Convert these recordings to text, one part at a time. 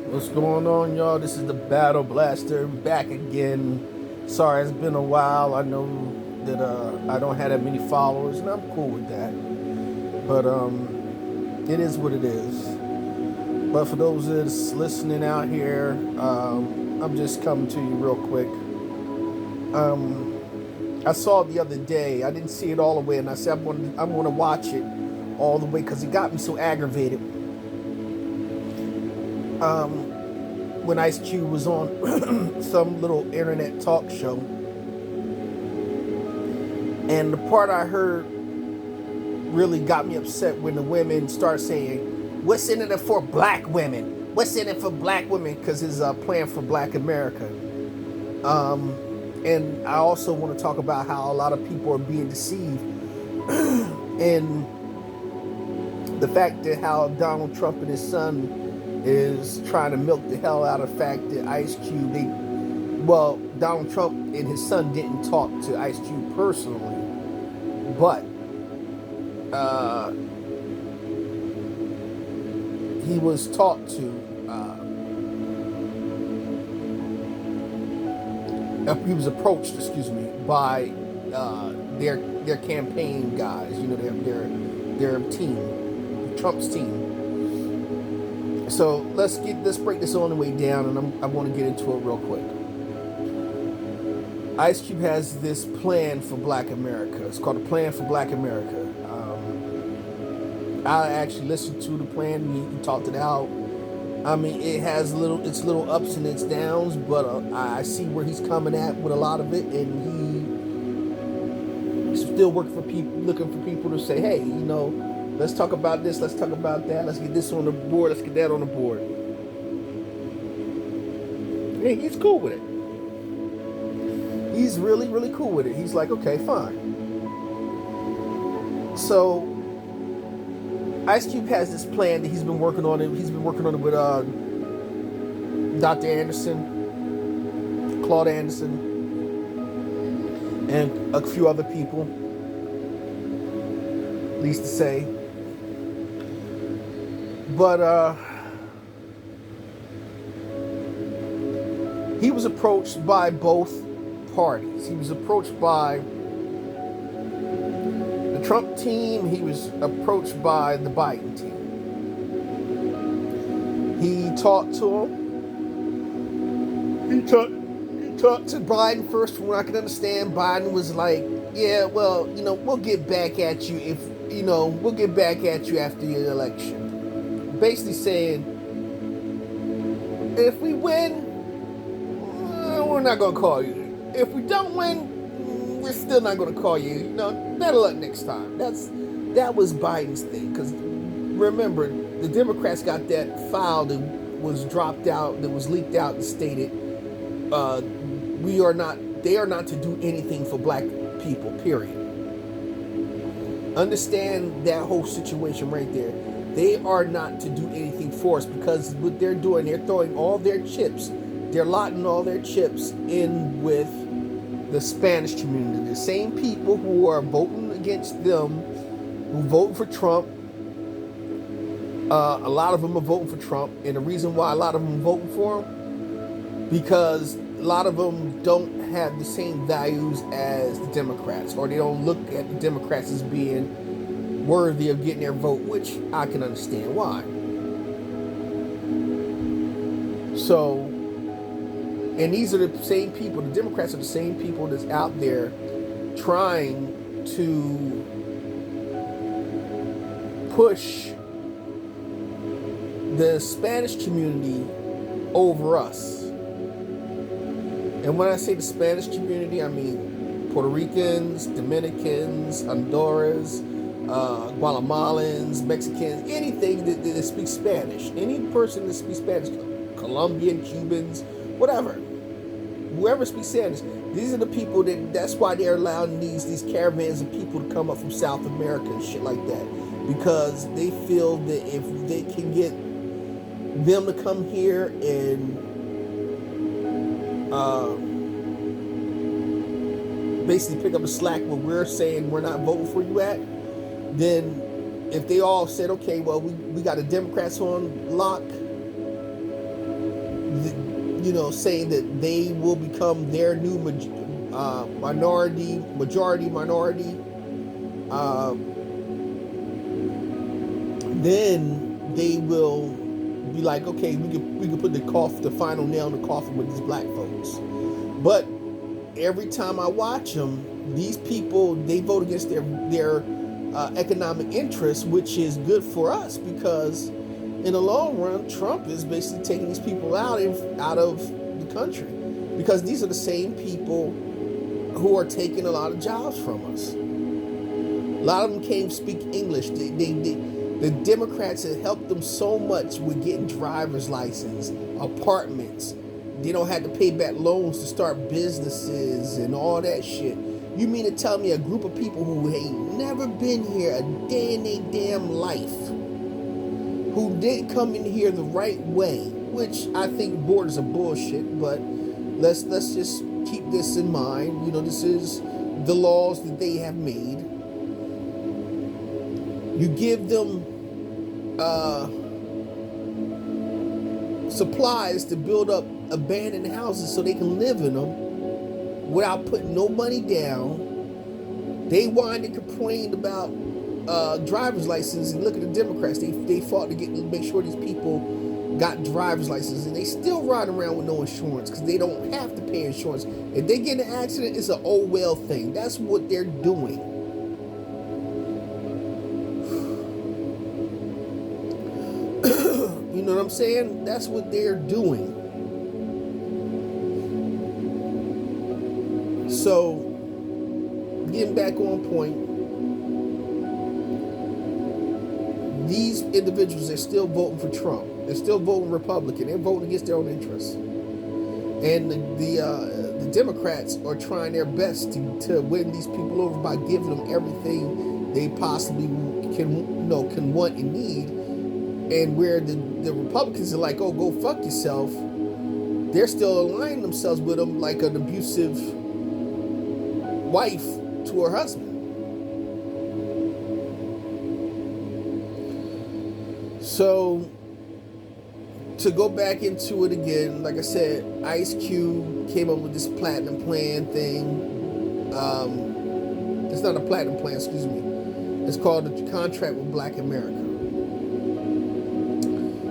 What's going on, y'all? This is the Battle Blaster back again. Sorry, it's been a while. I know that I don't have that many followers, and I'm cool with that. But it is what it is. But for those that's listening out here, I'm just coming to you real quick. I saw it the other day. I didn't see it all the way, and I said I'm gonna watch it all the way because it got me so aggravated. When Ice Cube was on some little internet talk show. And the part I heard really got me upset when the women start saying, "What's in it for black women? What's in it for black women?" Because it's a plan for Black America. And I also want to talk about how a lot of people are being deceived and the fact that how Donald Trump and his son is trying to milk the hell out of the fact that Ice Cube, Donald Trump and his son didn't talk to Ice Cube personally, but he was talked to. He was approached, excuse me, by their campaign guys. You know, their team, Trump's team. So let's break this on the way down, and I want to get into it real quick. Ice Cube has this plan for Black America. It's called the Plan for Black America. I actually listened to the plan. He talked it out. I mean, it has its little ups and its downs, but I see where he's coming at with a lot of it, and he's still working for people, looking for people to say, "Hey, let's talk about this, let's talk about that, let's get this on the board, let's get that on the board." Hey, he's cool with it. He's really, really cool with it. He's like, "Okay, fine." So Ice Cube has this plan that he's been working on it. He's been working on it with Dr. Anderson, Claude Anderson, and a few other people, least to say. But he was approached by both parties. He was approached by the Trump team. He was approached by the Biden team. He talked to him. He talked to Biden first. From what I can understand, Biden was like, "Yeah, well, we'll get back at you we'll get back at you after your election." Basically saying, if we win, we're not gonna call you. If we don't win, we're still not going to call you. Better luck next time. That was Biden's thing. Because remember, the Democrats got that file that was dropped out, that was leaked out and stated, they are not to do anything for black people, period. Understand that whole situation right there. They are not to do anything for us, because what they're doing, they're throwing all their chips, they're lotting all their chips in with the Spanish community, the same people who are voting against them, who vote for Trump. A lot of them are voting for Trump, and the reason why a lot of them are voting for him, because a lot of them don't have the same values as the Democrats, or they don't look at the Democrats as being worthy of getting their vote, which I can understand why. So, and these are the same people, the Democrats are the same people that's out there trying to push the Spanish community over us. And when I say the Spanish community, I mean Puerto Ricans, Dominicans, Honduras, Guatemalans, Mexicans, anything that speaks Spanish. Any person that speaks Spanish, Colombian, Cubans, whatever. Whoever speaks Spanish, these are the people that's why they're allowing these caravans of people to come up from South America and shit like that. Because they feel that if they can get them to come here and basically pick up the slack where we're saying we're not voting for you at, then if they all said, okay, well, we got the Democrats on lock, saying that they will become their new majority minority. Uh, then they will be like, okay, we can put the final nail in the coffin with these black folks. But every time I watch them, these people, they vote against their economic interests, which is good for us, because in the long run, Trump is basically taking these people out of the country, because these are the same people who are taking a lot of jobs from us. A lot of them can't speak English. The Democrats have helped them so much with getting driver's license, apartments. They don't have to pay back loans to start businesses and all that shit. You mean to tell me a group of people who ain't never been here a day in their damn life, who didn't come in here the right way, which I think borders are bullshit, but let's just keep this in mind. This is the laws that they have made. You give them supplies to build up abandoned houses so they can live in them without putting no money down. They whined and complained about driver's license, and look at the Democrats. They fought to make sure these people got driver's license, and they still riding around with no insurance because they don't have to pay insurance. If they get in an accident, it's an oh well thing. That's what they're doing. You know what I'm saying? That's what they're doing. So, getting back on point, these individuals are still voting for Trump. They're still voting Republican. They're voting against their own interests. And the Democrats are trying their best to win these people over by giving them everything they possibly can want and need. And where the Republicans are like, oh, go fuck yourself, they're still aligning themselves with them like an abusive wife to her husband. So, to go back into it again, like I said, Ice Cube came up with this platinum plan thing. It's not a platinum plan, excuse me. It's called the Contract with Black America.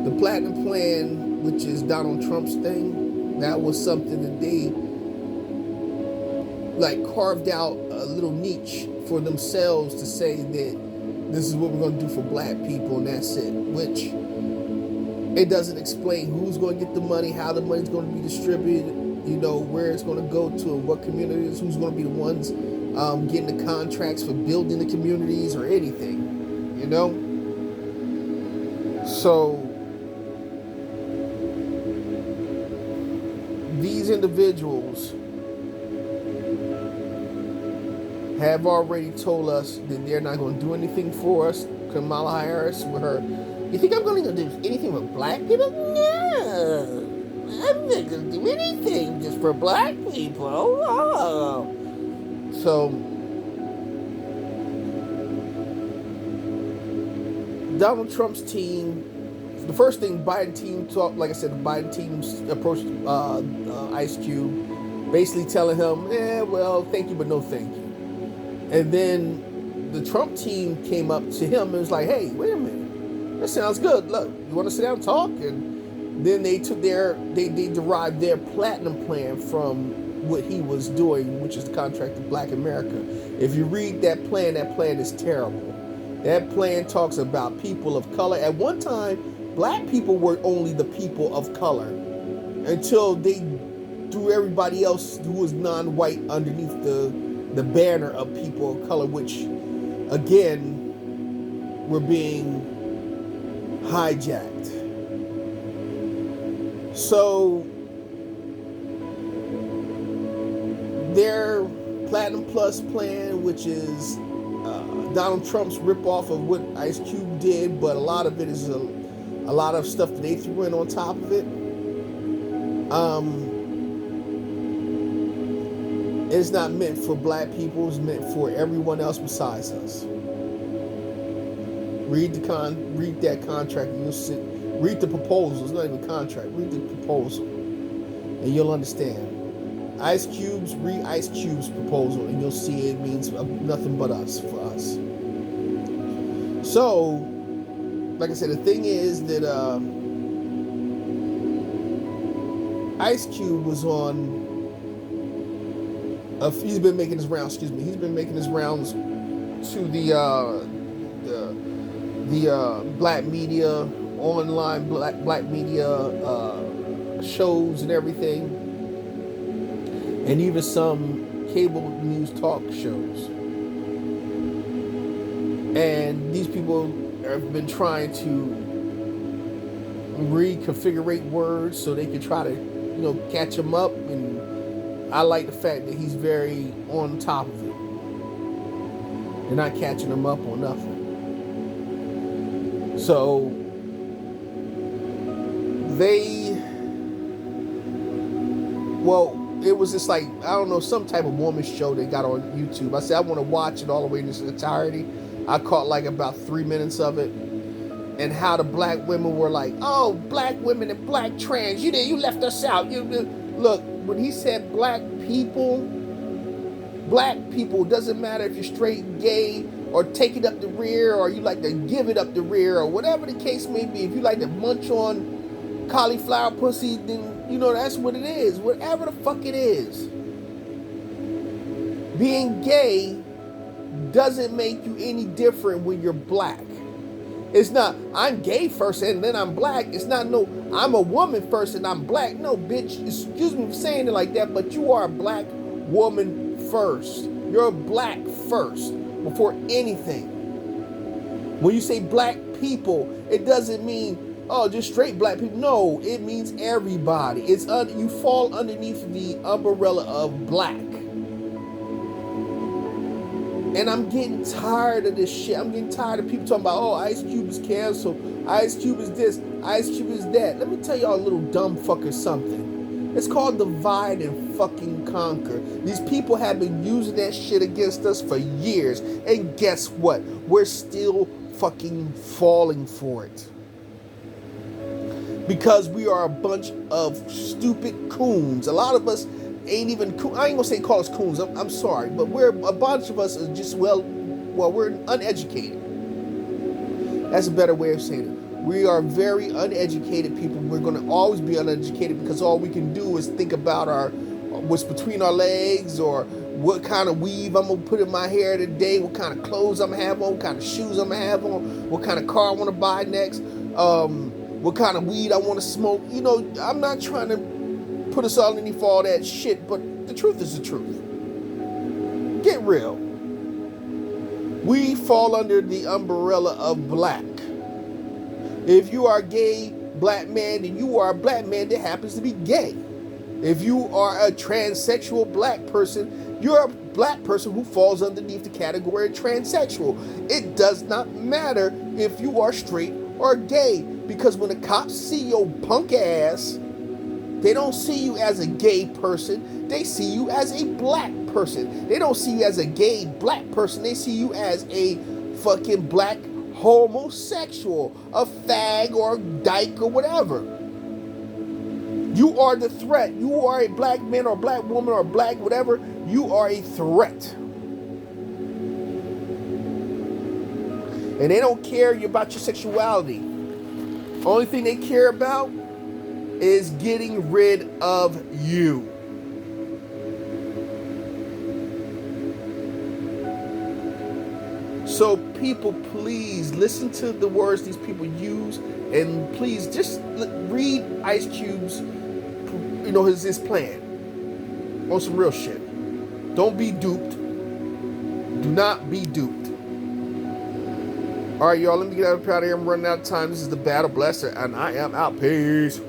The platinum plan, which is Donald Trump's thing, that was something that they carved out a little niche for themselves to say that this is what we're going to do for black people, and that's it. Which it doesn't explain who's going to get the money, how the money's going to be distributed, where it's going to go to, and what communities, who's going to be the ones getting the contracts for building the communities or anything, So these individuals have already told us that they're not going to do anything for us. Kamala Harris with her, you think I'm going to do anything with black people? No, I'm not going to do anything just for black people. Oh. So Donald Trump's team, the first thing Biden team talked, like I said, the Biden team approached Ice Cube, basically telling him, well, thank you, but no thank you. And then the Trump team came up to him and was like, hey, wait a minute, that sounds good. Look, you want to sit down and talk? And then they derived their platinum plan from what he was doing, which is the Contract with Black America. If you read that plan is terrible. That plan talks about people of color. At one time, black people were only the people of color until they threw everybody else who was non-white underneath the banner of people of color, which, again, were being hijacked. So their Platinum Plus plan, which is Donald Trump's ripoff of what Ice Cube did, but a lot of it is a lot of stuff that they threw in on top of it. It's not meant for black people. It's meant for everyone else besides us. Read that contract, and Read the proposal. It's not even a contract. Read the proposal, and you'll understand. Ice Cube's, read Ice Cube's proposal, and you'll see it means nothing but us, for us. So, like I said, the thing is that Ice Cube was on. He's been making his rounds. Excuse me. He's been making his rounds to the black media, online black media shows and everything, and even some cable news talk shows. And these people have been trying to reconfigure words so they can try to, catch him up. And I like the fact that he's very on top of it. They're not catching him up on nothing. So it was just like, I don't know, some type of woman show they got on YouTube. I said I want to watch it all the way in its entirety. I caught like about 3 minutes of it, and how the black women were like, "Oh, black women and black trans, you left us out." Look, when he said black people, doesn't matter if you're straight, gay, or take it up the rear, or you like to give it up the rear, or whatever the case may be. If you like to munch on cauliflower pussy, then that's what it is. Whatever the fuck it is. Being gay doesn't make you any different when you're black. It's not, I'm gay first and then I'm black. It's not, no, I'm a woman first and I'm black. No, bitch, excuse me for saying it like that, but you are a black woman first. You're black first before anything. When you say black people, it doesn't mean, oh, just straight black people. No, it means everybody. It's you fall underneath the umbrella of black. And I'm getting tired of this shit. I'm getting tired of people talking about, oh, Ice Cube is canceled. Ice Cube is this. Ice Cube is that. Let me tell y'all a little dumb fucker something. It's called divide and fucking conquer. These people have been using that shit against us for years. And guess what? We're still fucking falling for it. Because we are a bunch of stupid coons. A lot of us ain't even, I ain't gonna say call us coons, I'm sorry, but we're a bunch of us are just, we're uneducated. That's a better way of saying it. We are very uneducated people. We're gonna always be uneducated because all we can do is think about what's between our legs, or what kind of weave I'm gonna put in my hair today, what kind of clothes I'm gonna have on, what kind of shoes I'm gonna have on, what kind of car I wanna buy next, what kind of weed I wanna smoke. I'm not trying to put us all underneath all that shit, but the truth is the truth. Get real. We fall under the umbrella of black. If you are a gay black man, then you are a black man that happens to be gay. If you are a transsexual black person, you're a black person who falls underneath the category of transsexual. It does not matter if you are straight or gay, because when the cops see your punk ass, they don't see you as a gay person. They see you as a black person. They don't see you as a gay black person. They see you as a fucking black homosexual, a fag or a dyke or whatever. You are the threat. You are a black man or black woman or black whatever. You are a threat. And they don't care about your sexuality. Only thing they care about is getting rid of you. So people, please listen to the words these people use, and please just read Ice Cube's, his plan on some real shit. Don't be duped. Do not be duped. All right, y'all, let me get out of here. I'm running out of time. This is the Battle Blaster, and I am out. Peace.